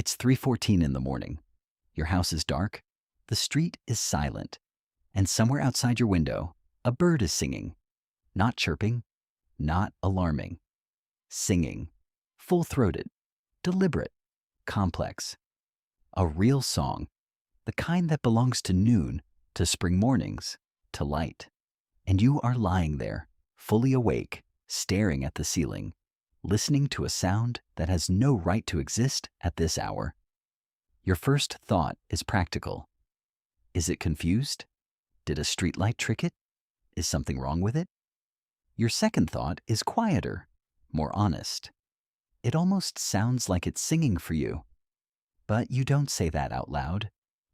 It's 3:14 in the morning. Your house is dark, the street is silent, and somewhere outside your window, a bird is singing. Not chirping, not alarming. Singing. Full-throated, deliberate, complex. A real song, the kind that belongs to noon, to spring mornings, to light. And you are lying there, fully awake, staring at the ceiling, listening to a sound that has no right to exist at this hour. Your first thought is practical. Is it confused? Did a streetlight trick it? Is something wrong with it? Your second thought is quieter, more honest. It almost sounds like it's singing for you. But you don't say that out loud,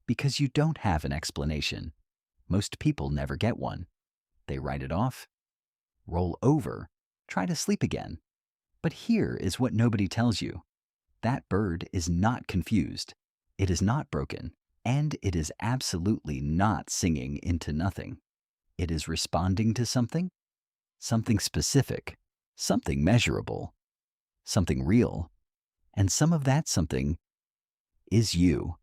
because you don't have an explanation. Most people never get one. They write it off, roll over, try to sleep again. But here is what nobody tells you. That bird is not confused. It is not broken. And it is absolutely not singing into nothing. It is responding to something specific, something measurable, something real. And some of that something is you.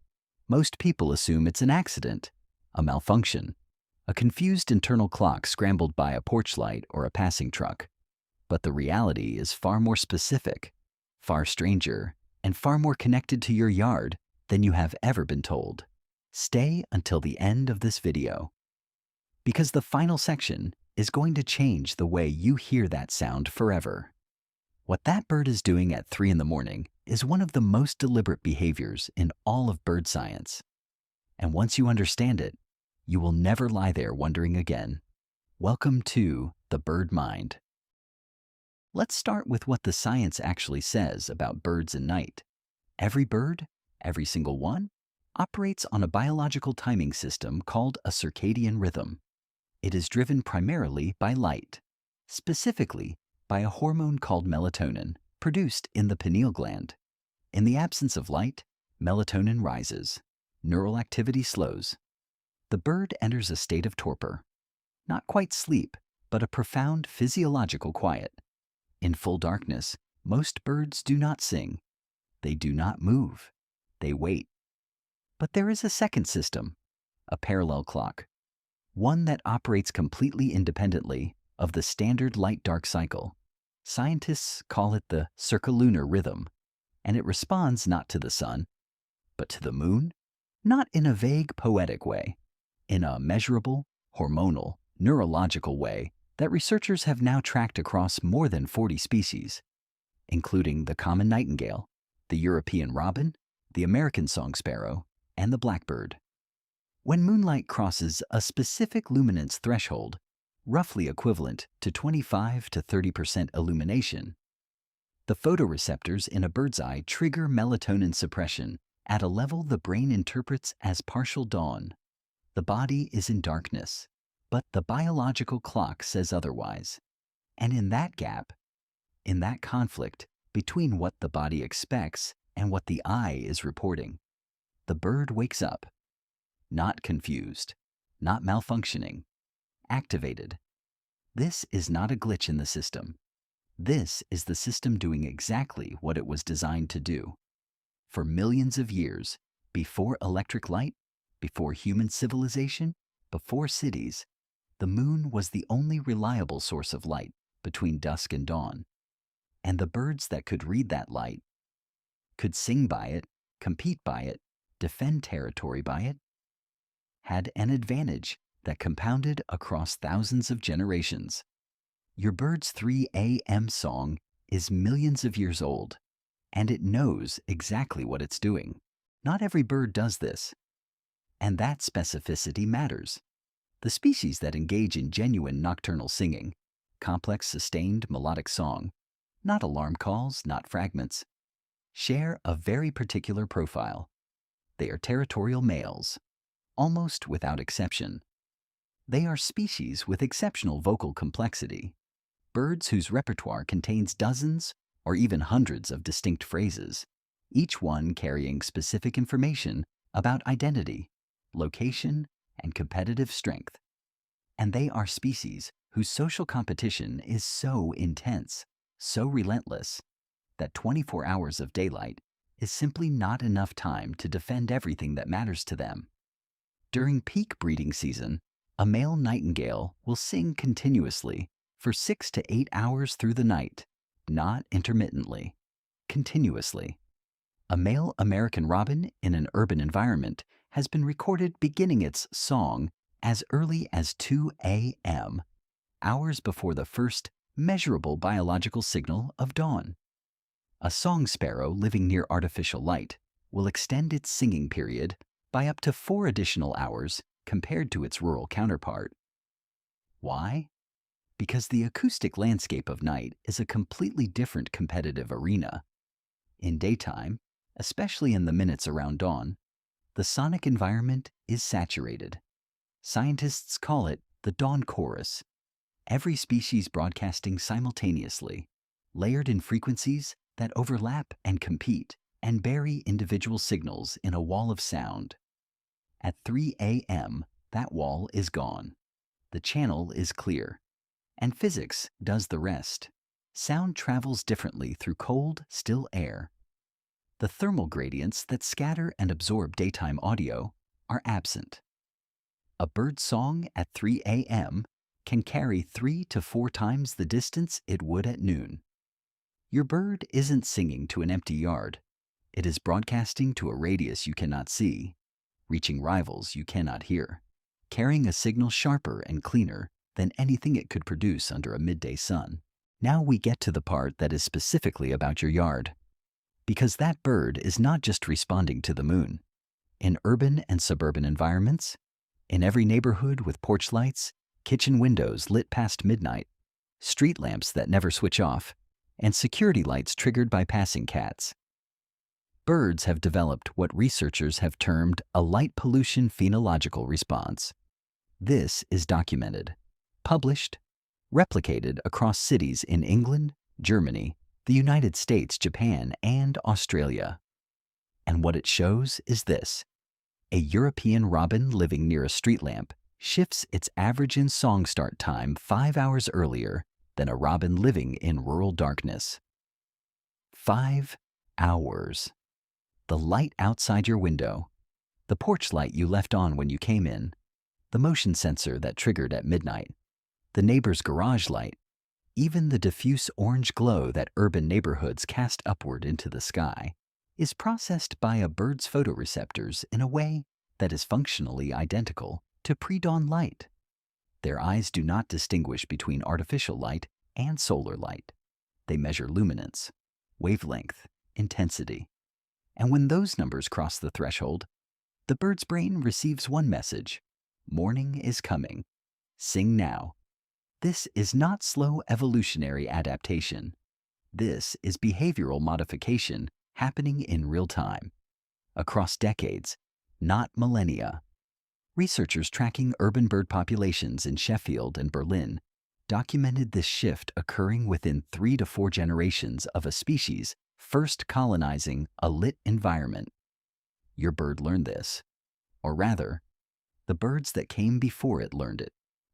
Most people assume it's an accident, a malfunction, a confused internal clock scrambled by a porch light or a passing truck. But the reality is far more specific, far stranger, and far more connected to your yard than you have ever been told. Stay until the end of this video, because the final section is going to change the way you hear that sound forever. What that bird is doing at 3 in the morning is one of the most deliberate behaviors in all of bird science. And once you understand it, you will never lie there wondering again. Welcome to the bird mind. Let's start with what the science actually says about birds and night. Every bird, every single one, operates on a biological timing system called a circadian rhythm. It is driven primarily by light, specifically by a hormone called melatonin, produced in the pineal gland. In the absence of light, melatonin rises, neural activity slows. The bird enters a state of torpor, not quite sleep, but a profound physiological quiet. In full darkness, most birds do not sing. They do not move. They wait. But there is a second system, a parallel clock, one that operates completely independently of the standard light-dark cycle. Scientists call it the circalunar rhythm, and it responds not to the sun, but to the moon, not in a vague poetic way, in a measurable, hormonal, neurological way that researchers have now tracked across more than 40 species, including the common nightingale, the European robin, the American song sparrow, and the blackbird. When moonlight crosses a specific luminance threshold, roughly equivalent to 25 to 30% illumination, the photoreceptors in a bird's eye trigger melatonin suppression at a level the brain interprets as partial dawn. The body is in darkness, but the biological clock says otherwise. And in that gap, in that conflict between what the body expects and what the eye is reporting, the bird wakes up, not confused, not malfunctioning, activated. This is not a glitch in the system. This is the system doing exactly what it was designed to do. For millions of years, before electric light, before human civilization, before cities, the moon was the only reliable source of light between dusk and dawn. And the birds that could read that light, could sing by it, compete by it, defend territory by it, had an advantage that compounded across thousands of generations. Your bird's 3 a.m. song is millions of years old, and it knows exactly what it's doing. Not every bird does this, and that specificity matters. The species that engage in genuine nocturnal singing, complex sustained melodic song, not alarm calls, not fragments, share a very particular profile. They are territorial males, almost without exception. They are species with exceptional vocal complexity, birds whose repertoire contains dozens or even hundreds of distinct phrases, each one carrying specific information about identity, location, and competitive strength. And they are species whose social competition is so intense, so relentless, that 24 hours of daylight is simply not enough time to defend everything that matters to them. During peak breeding season, a male nightingale will sing continuously for 6 to 8 hours through the night, not intermittently, continuously. A male American robin in an urban environment has been recorded beginning its song as early as 2 a.m., hours before the first measurable biological signal of dawn. A song sparrow living near artificial light will extend its singing period by up to 4 additional hours compared to its rural counterpart. Why? Because the acoustic landscape of night is a completely different competitive arena. In daytime, especially in the minutes around dawn, the sonic environment is saturated. Scientists call it the dawn chorus. Every species broadcasting simultaneously, layered in frequencies that overlap and compete and bury individual signals in a wall of sound. At 3 a.m., that wall is gone. The channel is clear. And physics does the rest. Sound travels differently through cold, still air. The thermal gradients that scatter and absorb daytime audio are absent. A bird's song at 3 a.m. can carry 3 to 4 times the distance it would at noon. Your bird isn't singing to an empty yard. It is broadcasting to a radius you cannot see, reaching rivals you cannot hear, carrying a signal sharper and cleaner than anything it could produce under a midday sun. Now we get to the part that is specifically about your yard. Because that bird is not just responding to the moon. In urban and suburban environments, in every neighborhood with porch lights, kitchen windows lit past midnight, street lamps that never switch off, and security lights triggered by passing cats. Birds have developed what researchers have termed a light pollution phenological response. This is documented, published, replicated across cities in England, Germany, the United States, Japan, and Australia. And what it shows is this. A European robin living near a street lamp shifts its average in song start time 5 hours earlier than a robin living in rural darkness. 5 hours. The light outside your window, the porch light you left on when you came in, the motion sensor that triggered at midnight, the neighbor's garage light, even the diffuse orange glow that urban neighborhoods cast upward into the sky, is processed by a bird's photoreceptors in a way that is functionally identical to pre-dawn light. Their eyes do not distinguish between artificial light and solar light. They measure luminance, wavelength, intensity. And when those numbers cross the threshold, the bird's brain receives one message: morning is coming. Sing now. This is not slow evolutionary adaptation. This is behavioral modification happening in real time, across decades, not millennia. Researchers tracking urban bird populations in Sheffield and Berlin documented this shift occurring within 3 to 4 generations of a species first colonizing a lit environment. Your bird learned this, or rather, the birds that came before it learned it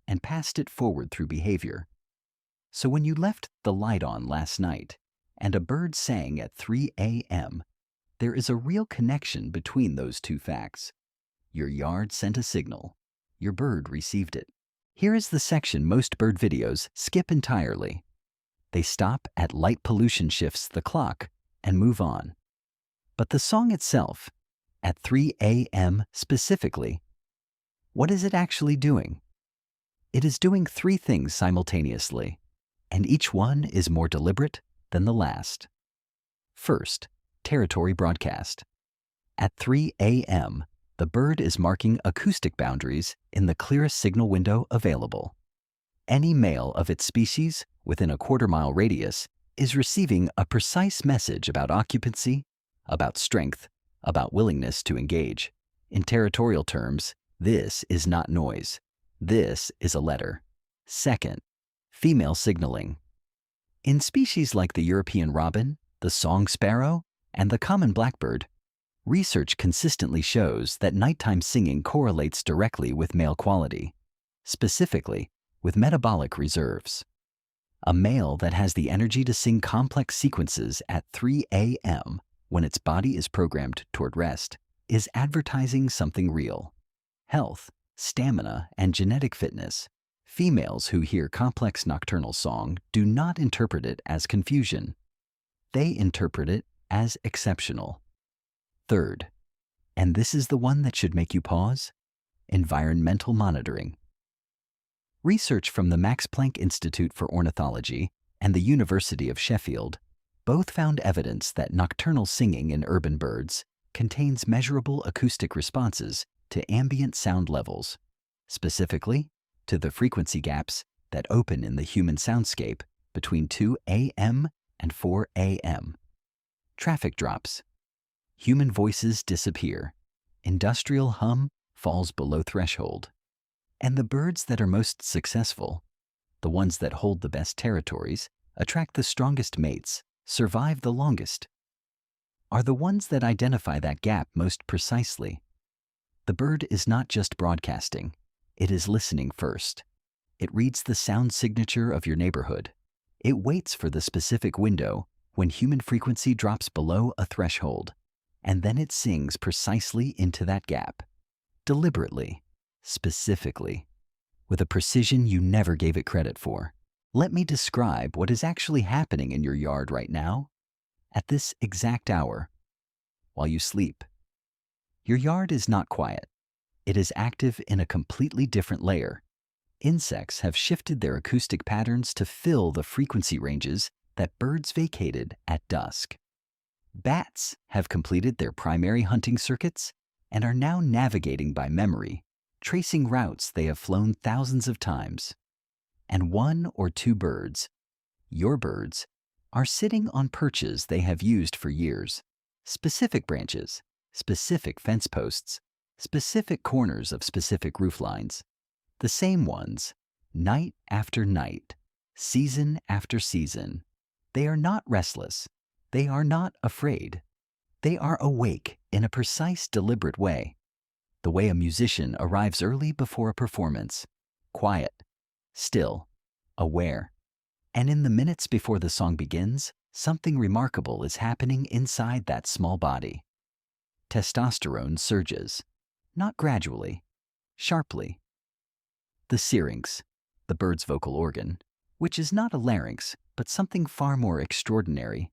and passed it forward through behavior. So when you left the light on last night and a bird sang at 3 a.m., there is a real connection between those two facts. Your yard sent a signal. Your bird received it. Here is the section most bird videos skip entirely. They stop at light pollution shifts the clock and move on. But the song itself, at 3 a.m. specifically, what is it actually doing? It is doing 3 things simultaneously, and each one is more deliberate than the last. First, territory broadcast. At 3 a.m., the bird is marking acoustic boundaries in the clearest signal window available. Any male of its species within a quarter-mile radius is receiving a precise message about occupancy, about strength, about willingness to engage. In territorial terms, this is not noise. This is a letter. Second, female signaling. In species like the European robin, the song sparrow, and the common blackbird, research consistently shows that nighttime singing correlates directly with male quality, specifically with metabolic reserves. A male that has the energy to sing complex sequences at 3 a.m. when its body is programmed toward rest, is advertising something real: health, stamina, and genetic fitness. Females who hear complex nocturnal song do not interpret it as confusion. They interpret it as exceptional. Third, and this is the one that should make you pause: environmental monitoring. Research from the Max Planck Institute for Ornithology and the University of Sheffield both found evidence that nocturnal singing in urban birds contains measurable acoustic responses to ambient sound levels, specifically to the frequency gaps that open in the human soundscape between 2 a.m. and 4 a.m. Traffic drops. Human voices disappear. Industrial hum falls below threshold. And the birds that are most successful, the ones that hold the best territories, attract the strongest mates, survive the longest, are the ones that identify that gap most precisely. The bird is not just broadcasting, it is listening first. It reads the sound signature of your neighborhood. It waits for the specific window when human frequency drops below a threshold, and then it sings precisely into that gap, deliberately, specifically, with a precision you never gave it credit for. Let me describe what is actually happening in your yard right now, at this exact hour, while you sleep. Your yard is not quiet. It is active in a completely different layer. Insects have shifted their acoustic patterns to fill the frequency ranges that birds vacated at dusk. Bats have completed their primary hunting circuits and are now navigating by memory, tracing routes they have flown thousands of times. And one or two birds, your birds, are sitting on perches they have used for years. Specific branches, specific fence posts, specific corners of specific roof lines. The same ones, night after night, season after season. They are not restless. They are not afraid. They are awake in a precise, deliberate way. The way a musician arrives early before a performance, quiet, still, aware. And in the minutes before the song begins, something remarkable is happening inside that small body. Testosterone surges, not gradually, sharply. The syrinx, the bird's vocal organ, which is not a larynx, but something far more extraordinary,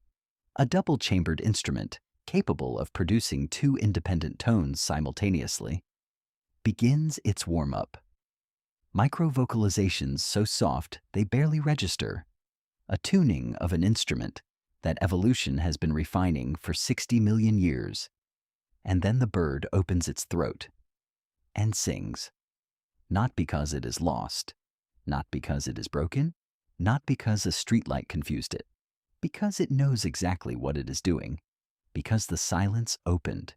a double-chambered instrument capable of producing two independent tones simultaneously, begins its warm-up. Micro-vocalizations so soft they barely register, a tuning of an instrument that evolution has been refining for 60 million years. And then the bird opens its throat and sings, not because it is lost, not because it is broken, not because a streetlight confused it, because it knows exactly what it is doing, because the silence opened,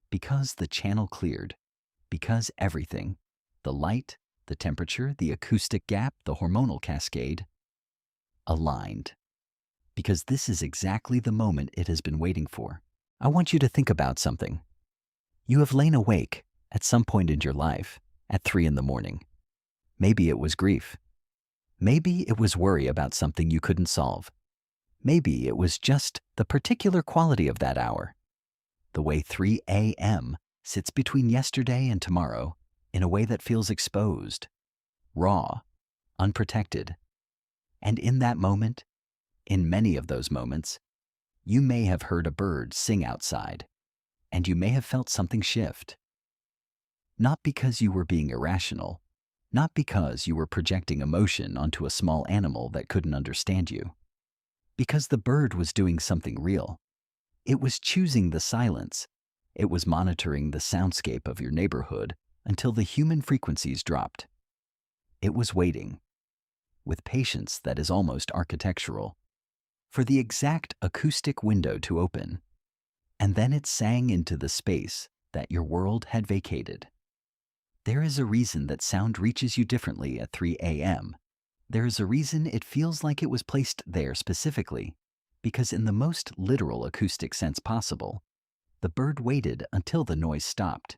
because the channel cleared, because everything, the light, the temperature, the acoustic gap, the hormonal cascade, aligned. Because this is exactly the moment it has been waiting for. I want you to think about something. You have lain awake at some point in your life at 3 a.m. Maybe it was grief. Maybe it was worry about something you couldn't solve. Maybe it was just the particular quality of that hour. The way 3 a.m. sits between yesterday and tomorrow in a way that feels exposed, raw, unprotected. And in that moment, in many of those moments, you may have heard a bird sing outside, and you may have felt something shift. Not because you were being irrational, not because you were projecting emotion onto a small animal that couldn't understand you. Because the bird was doing something real. It was choosing the silence. It was monitoring the soundscape of your neighborhood until the human frequencies dropped. It was waiting, with patience that is almost architectural, for the exact acoustic window to open. And then it sang into the space that your world had vacated. There is a reason that sound reaches you differently at 3 a.m. There is a reason it feels like it was placed there specifically, because in the most literal acoustic sense possible, the bird waited until the noise stopped,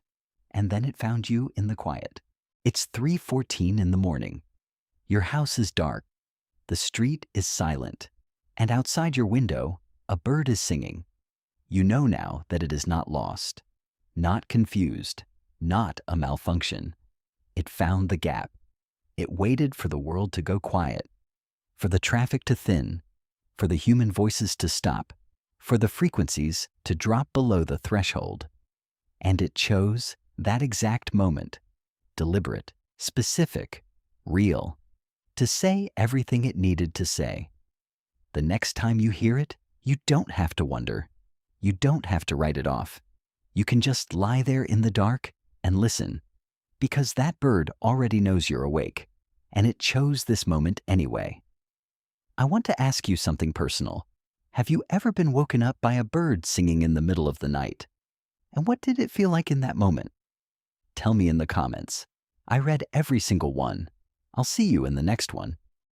and then it found you in the quiet. It's 3:14 in the morning. Your house is dark, the street is silent, and outside your window, a bird is singing. You know now that it is not lost, not confused, not a malfunction. It found the gap. It waited for the world to go quiet, for the traffic to thin, for the human voices to stop, for the frequencies to drop below the threshold. And it chose that exact moment, deliberate, specific, real, to say everything it needed to say. The next time you hear it, you don't have to wonder. You don't have to write it off. You can just lie there in the dark and listen, because that bird already knows you're awake, and it chose this moment anyway. I want to ask you something personal. Have you ever been woken up by a bird singing in the middle of the night? And what did it feel like in that moment? Tell me in the comments. I read every single one. I'll see you in the next one.